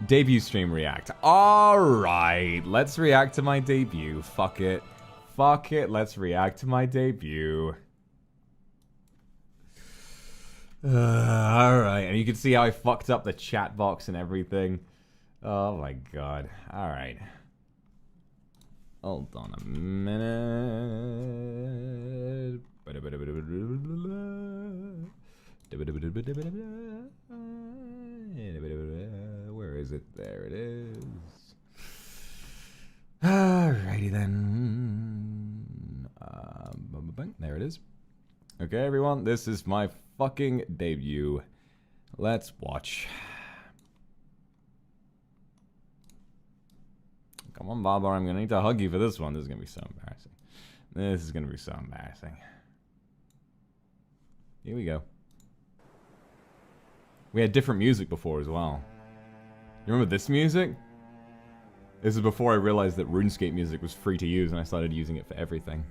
Debut stream react. Alright, let's react to my debut. Fuck it. Fuck it, let's react to my debut. Alright, and you can see how I fucked up the chat box and everything. Oh my god. Alright. Hold on a minute. Where is it? There it is. Alrighty then. There it is. Okay, everyone, this is my fucking debut. Let's watch. Come on, Baba, I'm gonna need to hug you for this one. This is gonna be so embarrassing. This is gonna be so embarrassing. Here we go. We had different music before as well. You remember this music? This is before I realized that RuneScape music was free to use and I started using it for everything.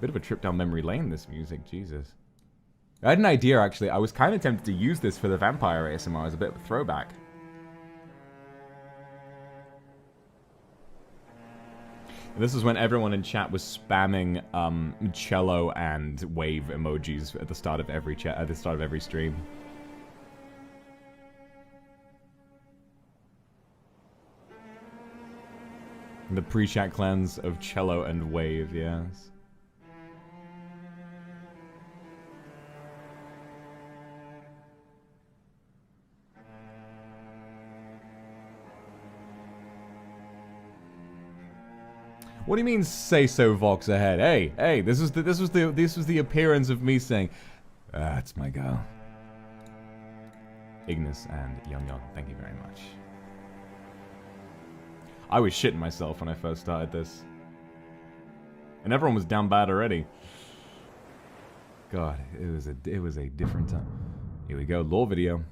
Bit of a trip down memory lane, this music, Jesus. I had an idea, actually. I was kind of tempted to use this for the vampire ASMR as a bit of a throwback. This is when everyone in chat was spamming cello and wave emojis at the start of every chat, at the start of every stream. The pre-chat cleanse of cello and wave, yes. What do you mean, say so, Vox ahead? Hey, this was the appearance of me saying, "That's my girl." Ignis and Young, thank you very much. I was shitting myself when I first started this, and everyone was down bad already. God, it was a different time. Here we go, lore video.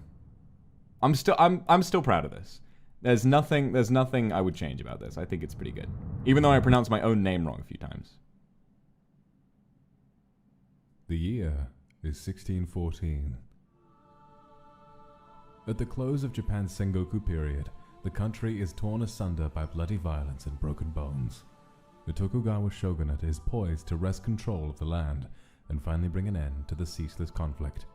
I'm still proud of this. There's nothing I would change about this. I think it's pretty good. Even though I pronounced my own name wrong a few times. The year is 1614. At the close of Japan's Sengoku period, the country is torn asunder by bloody violence and broken bones. The Tokugawa shogunate is poised to wrest control of the land and finally bring an end to the ceaseless conflict.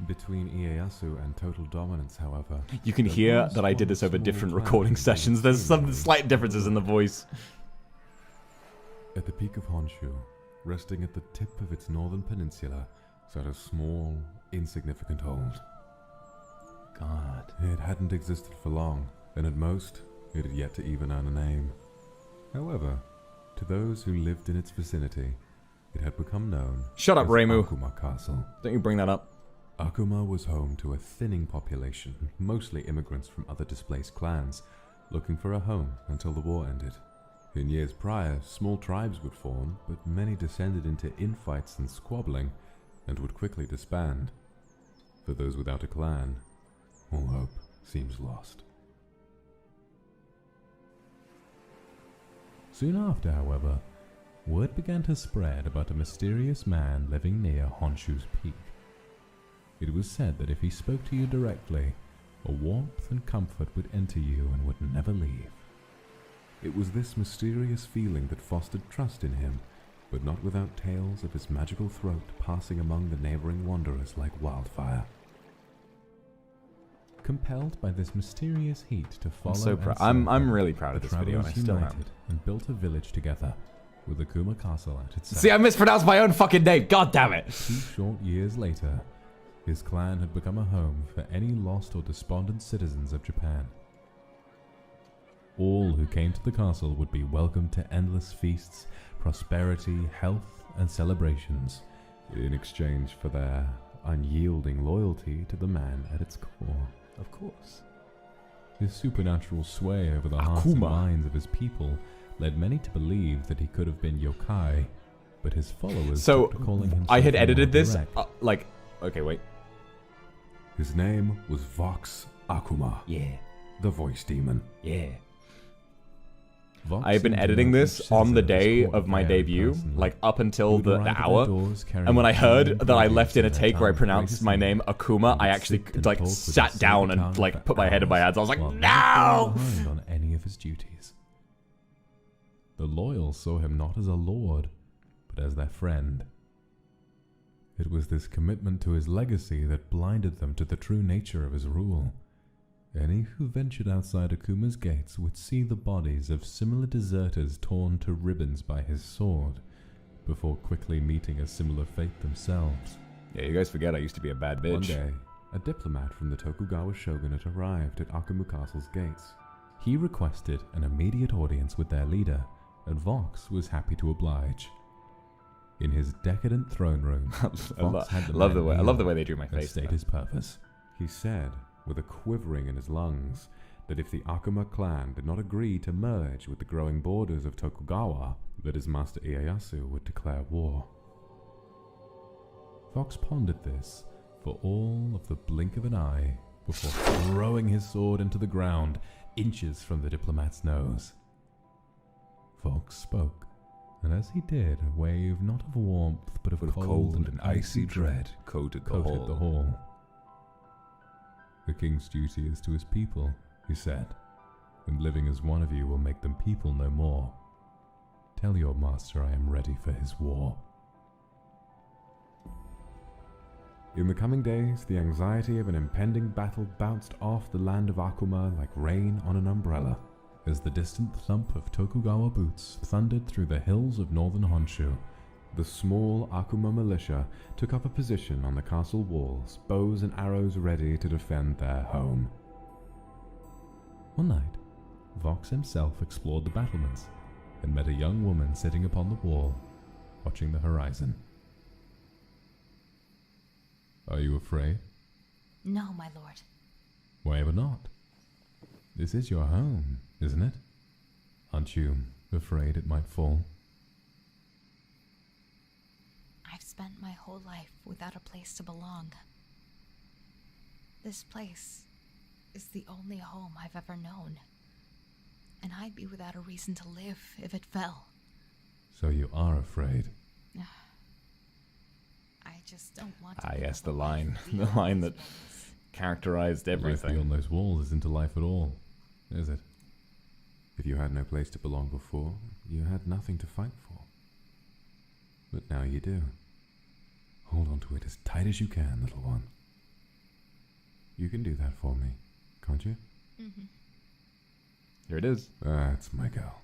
Between Ieyasu and total dominance, however... You can hear that I did this over different recording sessions. There's some slight differences in the voice. At the peak of Honshu, resting at the tip of its northern peninsula, sat a small, insignificant hold. God. It hadn't existed for long, and at most, it had yet to even earn a name. However, to those who lived in its vicinity, it had become known Shut up, as Reimu. Akuma Castle. Don't you bring that up. Akuma was home to a thinning population, mostly immigrants from other displaced clans, looking for a home until the war ended. In years prior, small tribes would form, but many descended into infights and squabbling, and would quickly disband. For those without a clan, all hope seems lost. Soon after, however, word began to spread about a mysterious man living near Honshu's peak. It was said that if he spoke to you directly, a warmth and comfort would enter you and would never leave. It was this mysterious feeling that fostered trust in him, but not without tales of his magical throat passing among the neighboring wanderers like wildfire. Compelled by this mysterious heat to follow, I'm really proud of this video, and I still am. And built a village together, with Akuma Castle at its center. See, I mispronounced my own fucking name. God damn it! 2 short years later, his clan had become a home for any lost or despondent citizens of Japan. All who came to the castle would be welcomed to endless feasts, prosperity, health, and celebrations, in exchange for their unyielding loyalty to the man at its core. Of course. His supernatural sway over the hearts and minds of his people led many to believe that he could have been yokai, but his followers kept calling him. I had edited this, okay, wait. His name was Vox Akuma. Yeah. The voice demon. Yeah. I have been editing this on the day of my debut, like up until the hour, and when I heard that I left in a take where I pronounced my name Akuma, I actually like sat down and like put my head in my hands. I was like, no! On any of his duties. The loyal saw him not as a lord, but as their friend. It was this commitment to his legacy that blinded them to the true nature of his rule. Any who ventured outside Akuma's gates would see the bodies of similar deserters torn to ribbons by his sword, before quickly meeting a similar fate themselves. Yeah, you guys forget I used to be a bad bitch. One day, a diplomat from the Tokugawa shogunate arrived at Akuma Castle's gates. He requested an immediate audience with their leader, and Vox was happy to oblige. In his decadent throne room, Vox had the I love the way they drew my face. State his purpose. He said, with a quivering in his lungs, that if the Akuma clan did not agree to merge with the growing borders of Tokugawa, that his master Ieyasu would declare war. Vox pondered this for all of the blink of an eye before throwing his sword into the ground, inches from the diplomat's nose. Vox spoke, and as he did, a wave not of warmth but of cold and icy dread coated the hall. The king's duty is to his people, he said, and living as one of you will make them people no more. Tell your master I am ready for his war. In the coming days, the anxiety of an impending battle bounced off the land of Akuma like rain on an umbrella, as the distant thump of Tokugawa boots thundered through the hills of northern Honshu. The small Akuma militia took up a position on the castle walls, bows and arrows ready to defend their home. One night, Vox himself explored the battlements and met a young woman sitting upon the wall, watching the horizon. Are you afraid? No, my lord. Why ever not? This is your home, isn't it? Aren't you afraid it might fall? I've spent my whole life without a place to belong. This place is the only home I've ever known. And I'd be without a reason to live if it fell. So you are afraid? I just don't want to. Ah, yes, the line that characterized everything. Life beyond those walls isn't a life at all, is it? If you had no place to belong before, you had nothing to fight for. But now you do. Hold on to it as tight as you can, little one. You can do that for me, can't you? Mm-hmm. Here it is. That's my girl.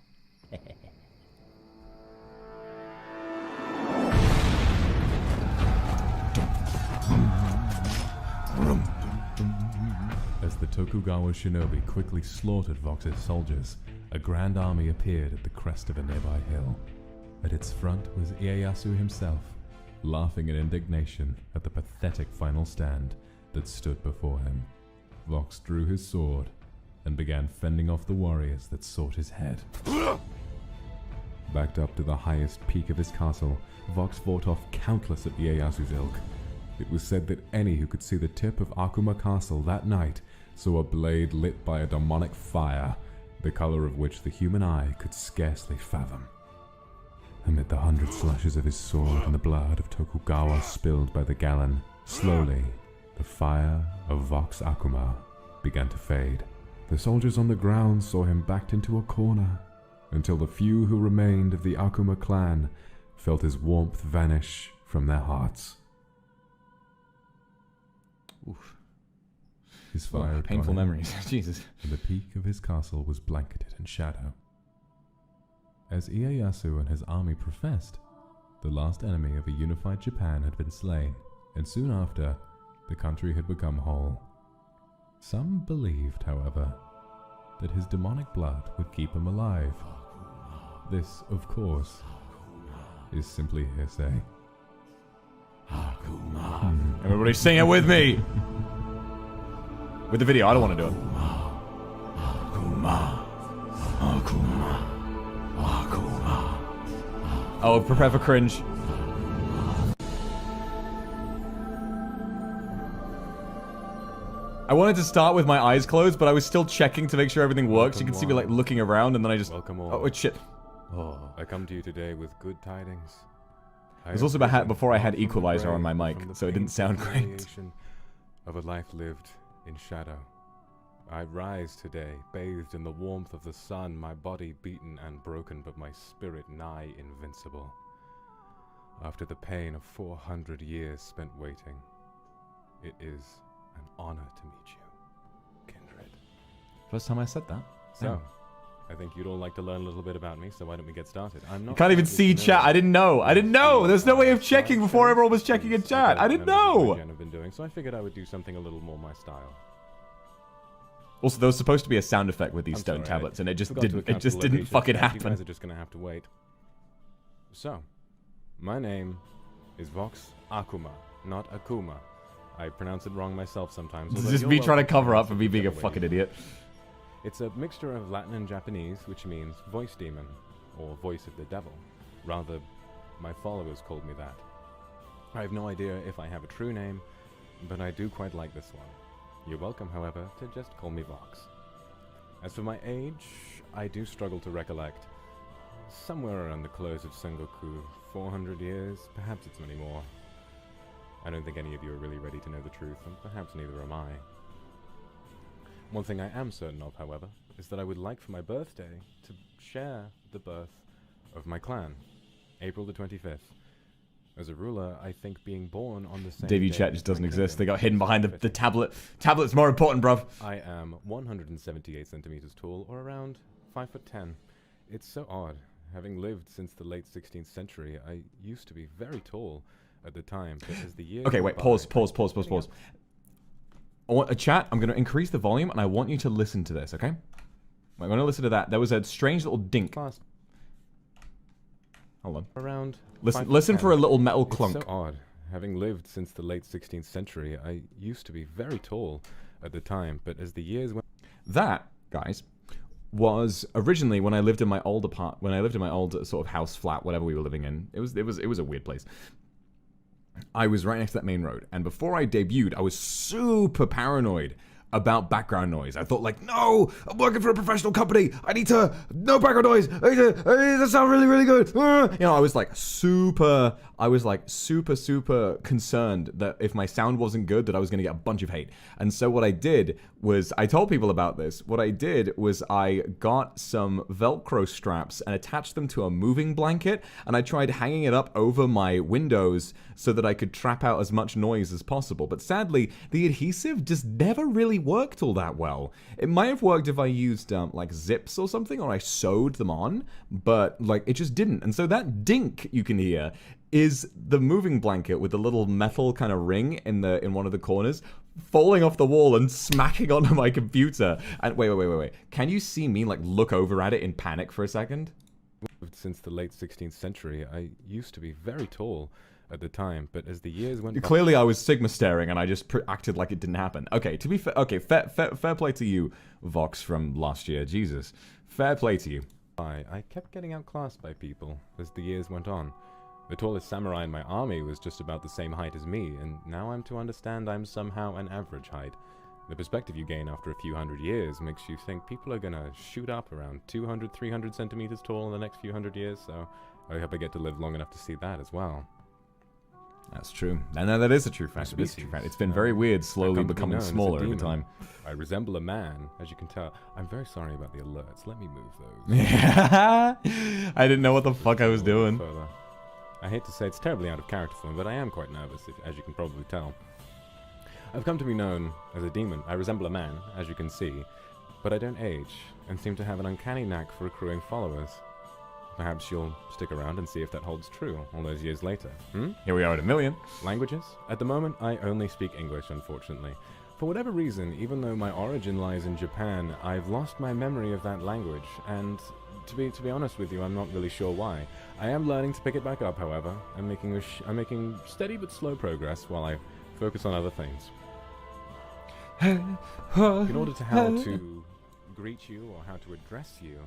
As the Tokugawa shinobi quickly slaughtered Vox's soldiers, a grand army appeared at the crest of a nearby hill. At its front was Ieyasu himself, laughing in indignation at the pathetic final stand that stood before him. Vox drew his sword and began fending off the warriors that sought his head. Backed up to the highest peak of his castle, Vox fought off countless of Ieyasu's ilk. It was said that any who could see the tip of Akuma Castle that night saw a blade lit by a demonic fire, the color of which the human eye could scarcely fathom. Amid the 100 slashes of his sword and the blood of Tokugawa spilled by the gallon, slowly, the fire of Vox Akuma began to fade. The soldiers on the ground saw him backed into a corner, until the few who remained of the Akuma clan felt his warmth vanish from their hearts. Oof. His fire had painful gone out, memories. Jesus. and the peak of his castle was blanketed in shadow. As Ieyasu and his army professed, the last enemy of a unified Japan had been slain, and soon after, the country had become whole. Some believed, however, that his demonic blood would keep him alive. This, of course, is simply hearsay. Everybody sing it with me! With the video, I don't want to do it. Oh, prepare for cringe. I wanted to start with my eyes closed, but I was still checking to make sure everything works. You can see me like looking around, and then I just... Oh, shit. Oh, I come to you today with good tidings. It was also before I had equalizer on my mic, so it didn't sound great. Of a life lived in shadow. I rise today, bathed in the warmth of the sun, my body beaten and broken, but my spirit nigh invincible. After the pain of 400 years spent waiting, it is an honor to meet you, kindred. First time I said that. So, I think you'd all like to learn a little bit about me, so why don't we get started? I'm not. You can't even see chat. I didn't know. I didn't know. There's no way of checking before everyone was checking in chat. I didn't know. I've been doing, so I figured I would do something a little more my style. Also, there was supposed to be a sound effect with these stone tablets, and it just didn't. It just didn't fucking happen. You guys are just gonna have to wait. So, my name is Vox Akuma, not Akuma. I pronounce it wrong myself sometimes. This is just me trying to cover up for me being a fucking idiot. It's a mixture of Latin and Japanese, which means voice demon, or voice of the devil. Rather, my followers called me that. I have no idea if I have a true name, but I do quite like this one. You're welcome, however, to just call me Vox. As for my age, I do struggle to recollect. Somewhere around the close of Sengoku, 400 years, perhaps it's many more. I don't think any of you are really ready to know the truth, and perhaps neither am I. One thing I am certain of, however, is that I would like for my birthday to share the birth of my clan, April the 25th. As a ruler, I think being born on the same Debut day chat just doesn't exist. They got hidden behind the tablet. Tablet's more important, bruv. I am 178 centimeters tall, or around 5'10". It's so odd. Having lived since the late 16th century, I used to be very tall at the time, but as the years... Okay, wait, pause. I want a chat. I'm going to increase the volume, and I want you to listen to this, okay? I'm going to listen to that. There was a strange little dink. Hold on. Around listen for a little metal clunk. It's so odd. Having lived since the late 16th century, I used to be very tall at the time, but as the years went... That, guys, was originally when I lived in my old sort of house flat, whatever we were living in. It was a weird place. I was right next to that main road, and before I debuted, I was super paranoid about background noise. I thought, like, no, I'm working for a professional company. I need to, no background noise. I need to sound really, really good. You know, I was super concerned that if my sound wasn't good, that I was going to get a bunch of hate. And so what I did was, I told people about this. What I did was I got some Velcro straps and attached them to a moving blanket, and I tried hanging it up over my windows so that I could trap out as much noise as possible. But sadly, the adhesive just never really worked all that well. It might have worked if I used like zips or something, or I sewed them on, but like it just didn't. And so that dink you can hear is the moving blanket with the little metal kind of ring in one of the corners falling off the wall and smacking onto my computer. And wait. Can you see me like look over at it in panic for a second? Since the late 16th century, I used to be very tall at the time, but as the years went by... Clearly I was Sigma staring and I just acted like it didn't happen. Okay, to be fair, okay, fair play to you, Vox, from last year. Jesus. Fair play to you. I kept getting outclassed by people as the years went on. The tallest samurai in my army was just about the same height as me, and now I'm to understand I'm somehow an average height. The perspective you gain after a few hundred years makes you think people are gonna shoot up around 200, 300 centimeters tall in the next few hundred years, so I hope I get to live long enough to see that as well. That's true. And that is a true fact. It is a true fact. It's been very weird, slowly becoming smaller over time. I resemble a man, as you can tell. I'm very sorry about the alerts. Let me move those. Yeah. I didn't know what the fuck I was doing. Further. I hate to say it's terribly out of character for me, but I am quite nervous, as you can probably tell. I've come to be known as a demon. I resemble a man, as you can see, but I don't age, and seem to have an uncanny knack for accruing followers. Perhaps you'll stick around and see if that holds true all those years later. Here we are at 1 million. Languages? At the moment, I only speak English, unfortunately. For whatever reason, even though my origin lies in Japan, I've lost my memory of that language, and to be honest with you, I'm not really sure why. I am learning to pick it back up, however. I'm making steady but slow progress while I focus on other things. In order to how to greet you or how to address you,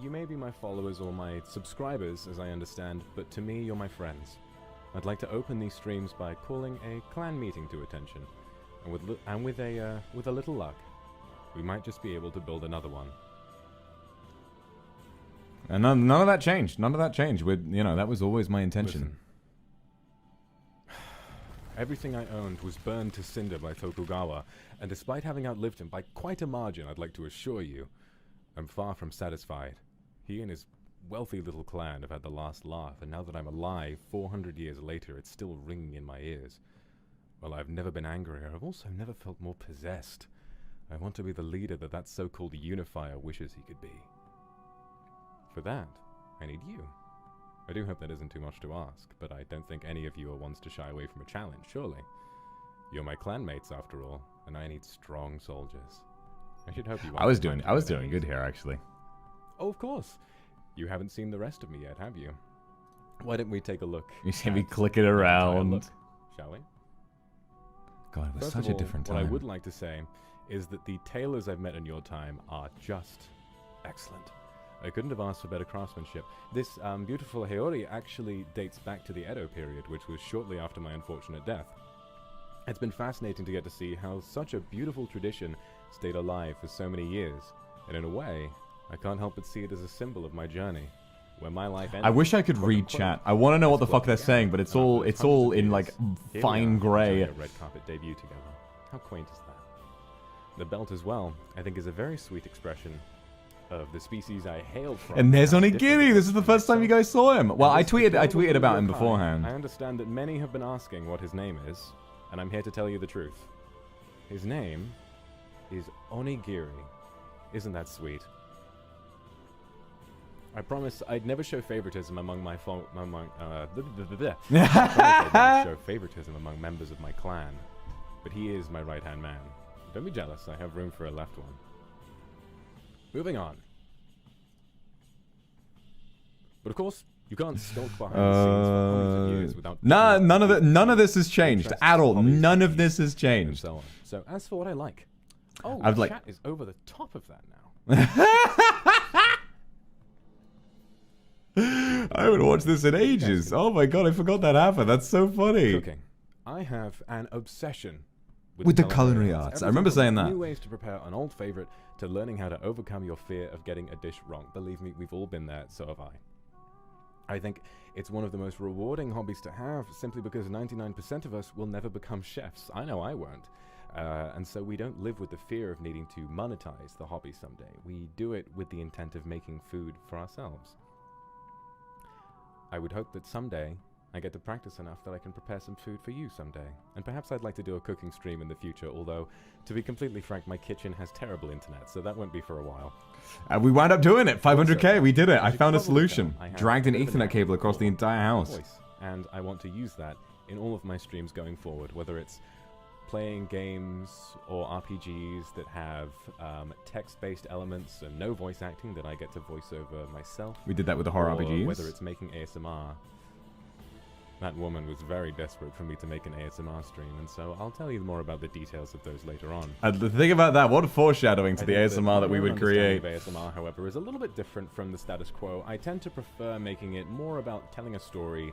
you may be my followers or my subscribers, as I understand, but to me, you're my friends. I'd like to open these streams by calling a clan meeting to attention. And with a little luck, we might just be able to build another one. And none of that changed. None of that changed. That was always my intention. Listen. Everything I owned was burned to cinder by Tokugawa, and despite having outlived him by quite a margin, I'd like to assure you, I'm far from satisfied. He and his wealthy little clan have had the last laugh, and now that I'm alive, 400 years later, it's still ringing in my ears. While I've never been angrier, I've also never felt more possessed. I want to be the leader that so-called unifier wishes he could be. For that, I need you. I do hope that isn't too much to ask, but I don't think any of you are ones to shy away from a challenge, surely. You're my clanmates, after all, and I need strong soldiers. I should hope you I was doing good here, actually. Oh, of course. You haven't seen the rest of me yet, have you? Why don't we take a look? You see me click it around. Look, shall we? God, it was First such of all, a different time. What I would like to say is that the tailors I've met in your time are just excellent. I couldn't have asked for better craftsmanship. This beautiful Heiori actually dates back to the Edo period, which was shortly after my unfortunate death. It's been fascinating to get to see how such a beautiful tradition stayed alive for so many years. And in a way, I can't help but see it as a symbol of my journey. Where my life ended, I wish I could read chat. I want to know what the fuck they're saying, but it's all in like fine grey. A red carpet debut together. How quaint is that? The belt as well, I think, is a very sweet expression of the species I hailed from. And there's Onigiri. This is the first time you guys saw him. Well, I tweeted about him beforehand. I understand that many have been asking what his name is, and I'm here to tell you the truth. His name is Onigiri. Isn't that sweet? I promise I'd never show favoritism among I promise I'd never show favoritism among members of my clan, but he is my right-hand man. Don't be jealous. I have room for a left one. Moving on. But of course, you can't skulk behind the scenes for hundreds of years without... None of this has changed at all. None of this has changed. So on. So as for what I like, chat is over the top of that now. I haven't watched this in ages. Oh my god, I forgot that happened. That's so funny. Cooking. I have an obsession with the culinary arts. I remember saying that. New ways to prepare an old favorite to learning how to overcome your fear of getting a dish wrong. Believe me, we've all been there, so have I think it's one of the most rewarding hobbies to have, simply because 99% of us will never become chefs. I know I won't. And so we don't live with the fear of needing to monetize the hobby someday. We do it with the intent of making food for ourselves. I would hope that someday I get to practice enough that I can prepare some food for you someday. And perhaps I'd like to do a cooking stream in the future, although, to be completely frank, my kitchen has terrible internet, so that won't be for a while. We wound up doing it. 500k, we did it. I found a solution. Dragged an Ethernet cable across the entire house. And I want to use that in all of my streams going forward, whether it's playing games or RPGs that have text-based elements and no voice acting that I get to voice over myself. We did that with the horror RPGs. Whether it's making ASMR. That woman was very desperate for me to make an ASMR stream, and so I'll tell you more about the details of those later on. The thing about that, what a foreshadowing to the ASMR that we would create. ASMR, however, is a little bit different from the status quo. I tend to prefer making it more about telling a story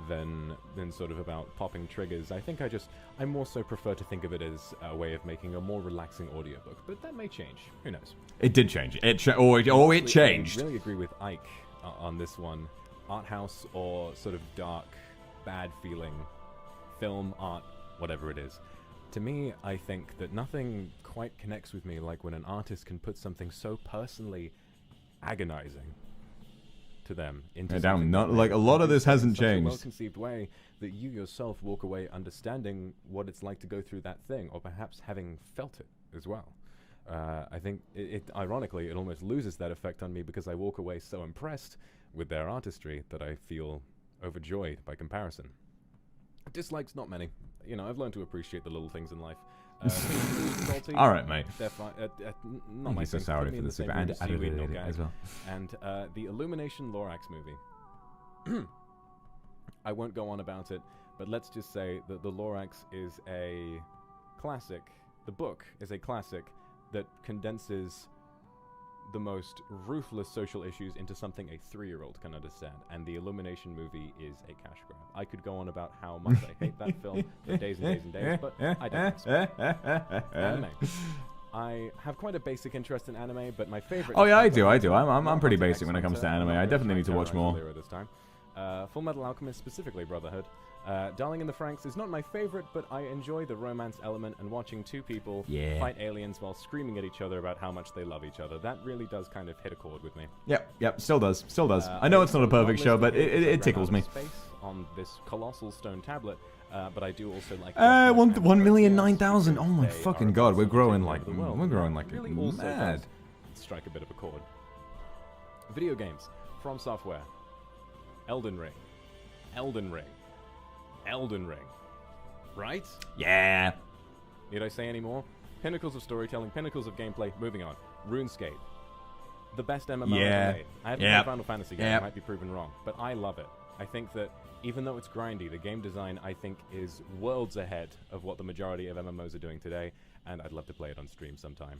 than sort of about popping triggers. I think I more so prefer to think of it as a way of making a more relaxing audiobook, but that may change. Who knows? It did change. It changed. I really agree with Ike on this one. Art house or sort of dark, bad feeling film art, whatever it is. To me, I think that nothing quite connects with me like when an artist can put something so personally agonizing to them into something. Not like a lot of this hasn't changed. In a well-conceived way that you yourself walk away understanding what it's like to go through that thing, or perhaps having felt it as well. I think ironically, it almost loses that effect on me because I walk away so impressed with their artistry that I feel overjoyed by comparison. Dislikes, not many. You know, I've learned to appreciate the little things in life. All right, mate. Not my so thing. sorry Put me for in the super same room and as seaweed, no edited gag. as well. And the Illumination Lorax movie. I won't go on about it, but let's just say that the Lorax is a classic. The book is a classic that condenses the most ruthless social issues into something a 3-year-old can understand, and the Illumination movie is a cash grab. I could go on about how much I hate that film for days and days and days, but I don't. Anime. I have quite a basic interest in anime, but my favorite... Oh yeah, I do. I'm pretty basic when it comes to anime. I definitely need to watch more. This time. Full Metal Alchemist, specifically Brotherhood. Darling in the Franxx is not my favorite, but I enjoy the romance element and watching two people fight aliens while screaming at each other about how much they love each other. That really does kind of hit a chord with me. Yep, still does. I know it's not a perfect show, but it tickles me. Space on this colossal stone tablet, but I do also like 1,009,000. Oh my fucking god, we're growing like really mad. Strike a bit of a chord. Video games from Software. Elden Ring. Right? Yeah. Need I say any more? Pinnacles of storytelling, pinnacles of gameplay. Moving on. RuneScape. The best MMO ever made. I haven't played Final Fantasy game. I might be proven wrong, but I love it. I think that even though it's grindy, the game design, I think, is worlds ahead of what the majority of MMOs are doing today, and I'd love to play it on stream sometime.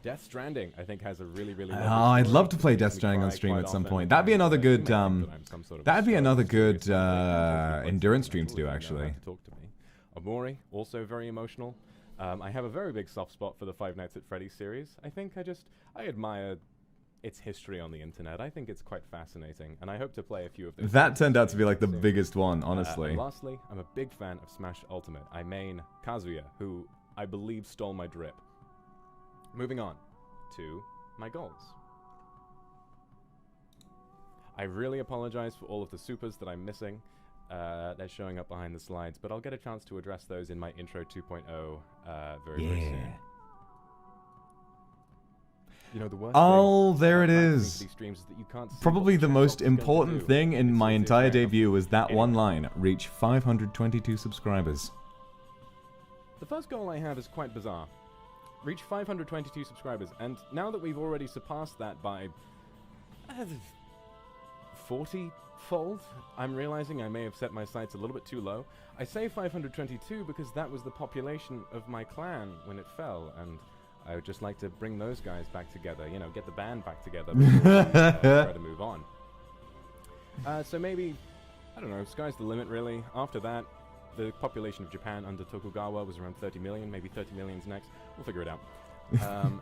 Death Stranding, I think, has a really, really... I'd love to play Death Stranding on stream at some point. That'd be another good, endurance stream to do, actually. Talk to me. Omori, also very emotional. I have a very big soft spot for the Five Nights at Freddy's series. I think I admire its history on the internet. I think it's quite fascinating, and I hope to play a few of those. That turned out to be like the biggest one, honestly. And lastly, I'm a big fan of Smash Ultimate. I main Kazuya, who I believe stole my drip. Moving on to my goals. I really apologize for all of the supers that I'm missing. They're showing up behind the slides, but I'll get a chance to address those in my intro 2.0 very soon. You know, the worst there it is. Probably the most important thing in my entire debut was that one line, reach 522 subscribers. The first goal I have is quite bizarre. Reach 522 subscribers, and now that we've already surpassed that by 40-fold, I'm realizing I may have set my sights a little bit too low. I say 522 because that was the population of my clan when it fell, and I would just like to bring those guys back together, you know, get the band back together before we try to move on. So maybe, I don't know, sky's the limit really. After that, the population of Japan under Tokugawa was around 30 million, maybe 30 million's next. We'll figure it out.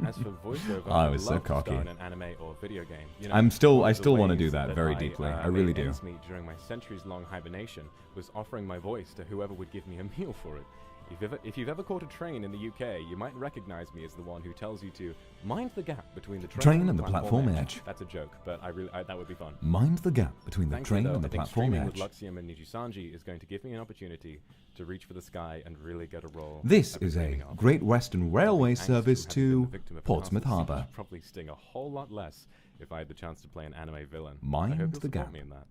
As for voiceover, I was so cocky. In an anime or video game. You know, I still want to do that very deeply. I really do. Me during my centuries-long hibernation was offering my voice to whoever would give me a meal for it. If you've ever caught a train in the UK, you might recognize me as the one who tells you to mind the gap between the train and the platform edge. That's a joke, but that would be fun. Mind the gap between the train and the platform edge. With Luxium and Nijisanji is going to give me an opportunity to reach for the sky and really get a roll. This is a Great Western Railway service to Portsmouth Harbour. Probably sting a whole lot less if I had the chance to play an anime villain. Mind the gap. Me in that.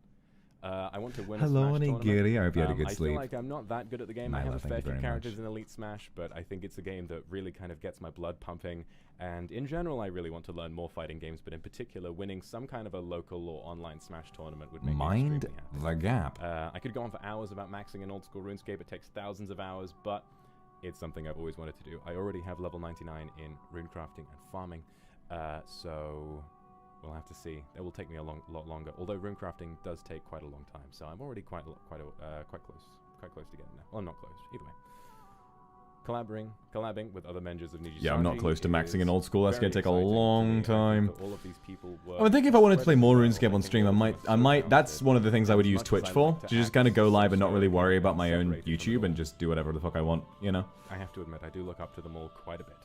I want to win Hello, a Smash Onigiri. I hope you had a good I sleep. feel like I'm not that good at the game. I have a fair few characters in Elite Smash, but I think it's a game that really kind of gets my blood pumping. And in general, I really want to learn more fighting games, but in particular, winning some kind of a local or online Smash tournament would make me extremely happy. The gap. I could go on for hours about maxing an old-school RuneScape. It takes thousands of hours, but it's something I've always wanted to do. I already have level 99 in runecrafting and farming, so... we'll have to see. It will take me a lot longer. Although runecrafting does take quite a long time, so I'm already quite close to getting there. Well, I'm not close. Either way, collabing with other members of Nijisanji. Yeah, I'm not close to maxing in old school. That's gonna take a long time. All of these people I think if I wanted to play more RuneScape on stream, I might. That's one of the things I would use Twitch for, to just kind of go live and not really worry about my own YouTube and just do whatever the fuck I want, you know. I have to admit, I do look up to them all quite a bit.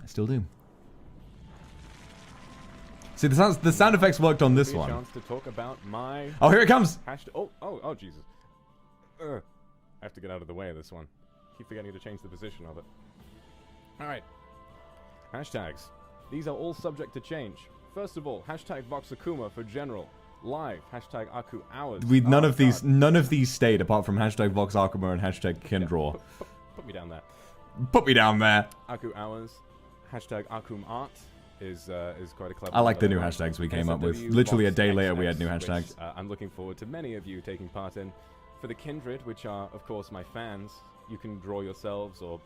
I still do. See, the sound effects worked on this one. Chance to talk about my oh, here it comes! Oh, Jesus. I have to get out of the way of this one. Keep forgetting to change the position of it. Alright. Hashtags. These are all subject to change. First of all, hashtag Vox Akuma for general. Live. Hashtag Aku Hours. None of these stayed apart from hashtag Vox Akuma and hashtag Kendraw. Put me down there. Put me down there. Aku Hours. Hashtag Akum Art. Is quite a clever. I like the new hashtags we came up with. Literally a day later, we had new hashtags. Which, I'm looking forward to many of you taking part in. For the Kindred, which are, of course, my fans, you can draw yourselves or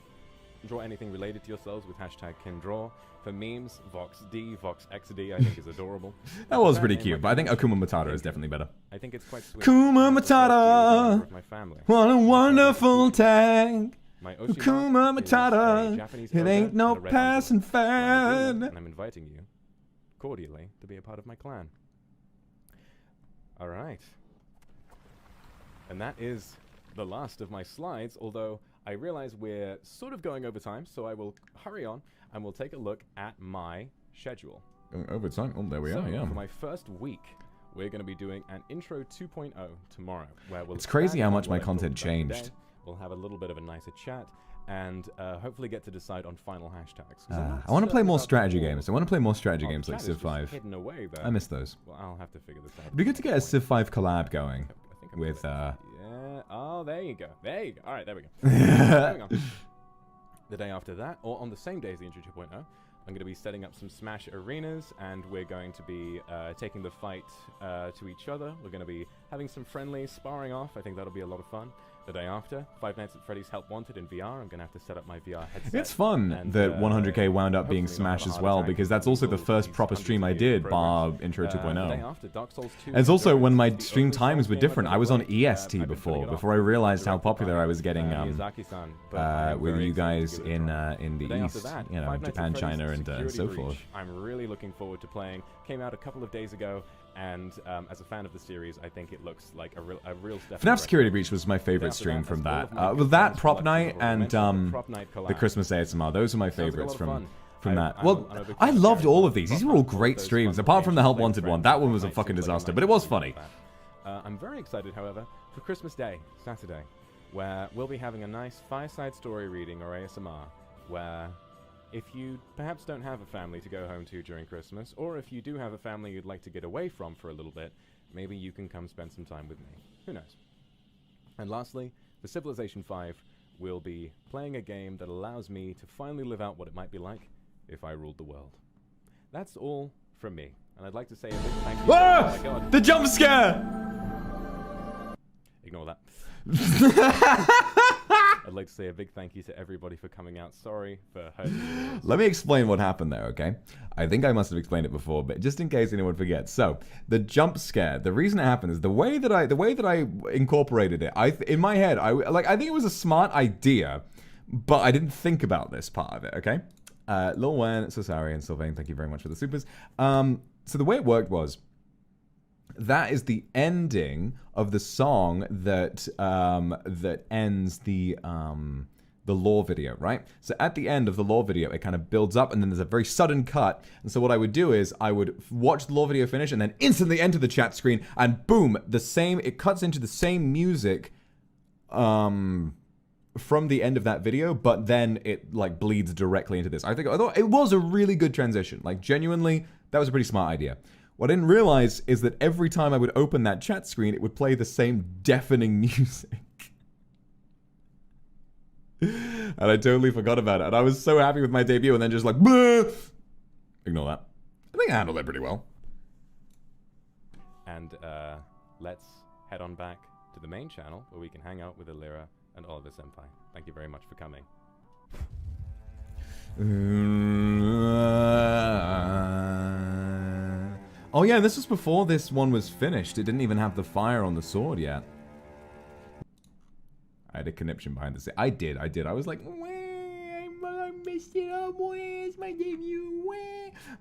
draw anything related to yourselves with hashtag #CanDraw. For memes, VoxD, VoxXD, I think is adorable. That was pretty cute, but I think Akuma Matata is definitely better. I think it's quite sweet. Akuma Matata! My family. What a wonderful tag! My Akuma Matata! It ain't no passing fan! And I'm inviting you, cordially, to be a part of my clan. Alright. And that is the last of my slides, although I realize we're sort of going over time, so I will hurry on and we'll take a look at my schedule. Over time? Oh, there we are, yeah. For my first week, we're going to be doing an Intro 2.0 tomorrow, where we'll... It's crazy how much my content changed. We'll have a little bit of a nicer chat, and hopefully get to decide on final hashtags. I want to play more strategy games. I want to play more strategy games like Civ 5. Hidden away there. I miss those. Well, I'll have to figure this out. It'd be good to get a Civ 5 collab going with... Yeah. Oh, there you go. There you go. All right, there we go. There we go. The day after that, or on the same day as the Intro 2.0, I'm going to be setting up some Smash arenas, and we're going to be taking the fight to each other. We're going to be having some friendly sparring off. I think that'll be a lot of fun. The day after, Five Nights at Freddy's Help Wanted in VR. I'm going to have to set up my VR headset. It's fun that 100k wound up being Smash as well, because that's also the first proper stream I did, bar Intro 2.0. And it's also when my stream times were different. I was on EST before I realized how popular I was getting with you guys in the East, you know, Japan, China, and so forth. I'm really looking forward to playing. Came out a couple of days ago. And as a fan of the series, I think it looks like a real step. FNAF Security Breach was my favorite stream from that. With that, Prop Night, and the Christmas ASMR, those are my favorites from that. Well, I loved all of these. These were all great streams, apart from the Help Wanted one. That one was a fucking disaster, but it was funny. I'm very excited, however, for Christmas Day, Saturday, where we'll be having a nice fireside story reading or ASMR, where... if you perhaps don't have a family to go home to during Christmas, or if you do have a family you'd like to get away from for a little bit, maybe you can come spend some time with me. Who knows? And lastly, for Civilization 5, we'll be playing a game that allows me to finally live out what it might be like if I ruled the world. That's all from me, and I'd like to say a big thank you. Ah! Oh my God. The jump scare! Ignore that. I'd like to say a big thank you to everybody for coming out. Sorry for hurting you. Let me explain what happened there, okay? I think I must have explained it before, but just in case anyone forgets. So, the jump scare, the reason it happened is the way that I incorporated it. In my head, I think it was a smart idea, but I didn't think about this part of it, okay? Lil Wen, Sosari, and Sylvain, thank you very much for the supers. So the way it worked was, that is the ending of the song that that ends the lore video, right? So at the end of the lore video, it kind of builds up, and then there's a very sudden cut. And so what I would do is I would watch the lore video finish, and then instantly enter the chat screen, and boom, it cuts into the same music from the end of that video, but then it like bleeds directly into this. I thought it was a really good transition. Like genuinely, that was a pretty smart idea. What I didn't realize is that every time I would open that chat screen, it would play the same deafening music. And I totally forgot about it. And I was so happy with my debut, and then just like, bleh! Ignore that. I think I handled it pretty well. And let's head on back to the main channel, where we can hang out with Alira and Oliver Senpai. Thank you very much for coming. Oh yeah, this was before this one was finished. It didn't even have the fire on the sword yet. I had a conniption behind the scene. I did. I was like, I missed it up, where's my debut?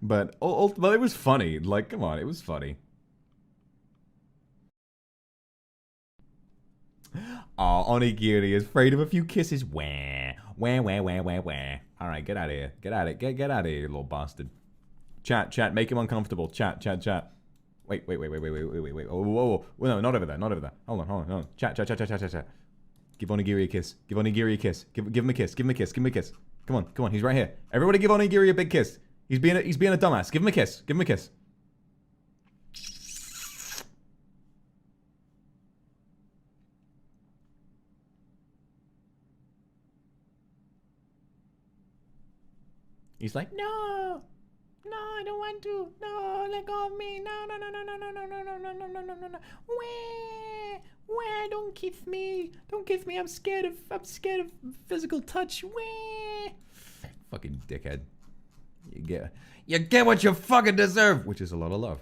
But it was funny. Like, come on, it was funny. Oh, Onigiri is afraid of a few kisses. Wah. Alright, get out of here. Get out of here, you little bastard. Chat, make him uncomfortable. Chat. Wait. Whoa. No, not over there. Hold on. Chat. Give Onigiri a kiss. Give Onigiri a kiss. Give him a kiss. Give him a kiss. Come on. He's right here. Everybody give Onigiri a big kiss. He's being a dumbass. Give him a kiss. He's like, no, I don't want to. No, let go of me. No. Wah, don't kiss me. Don't kiss me. I'm scared of physical touch. Wah. Fucking dickhead. You get what you fucking deserve, which is a lot of love.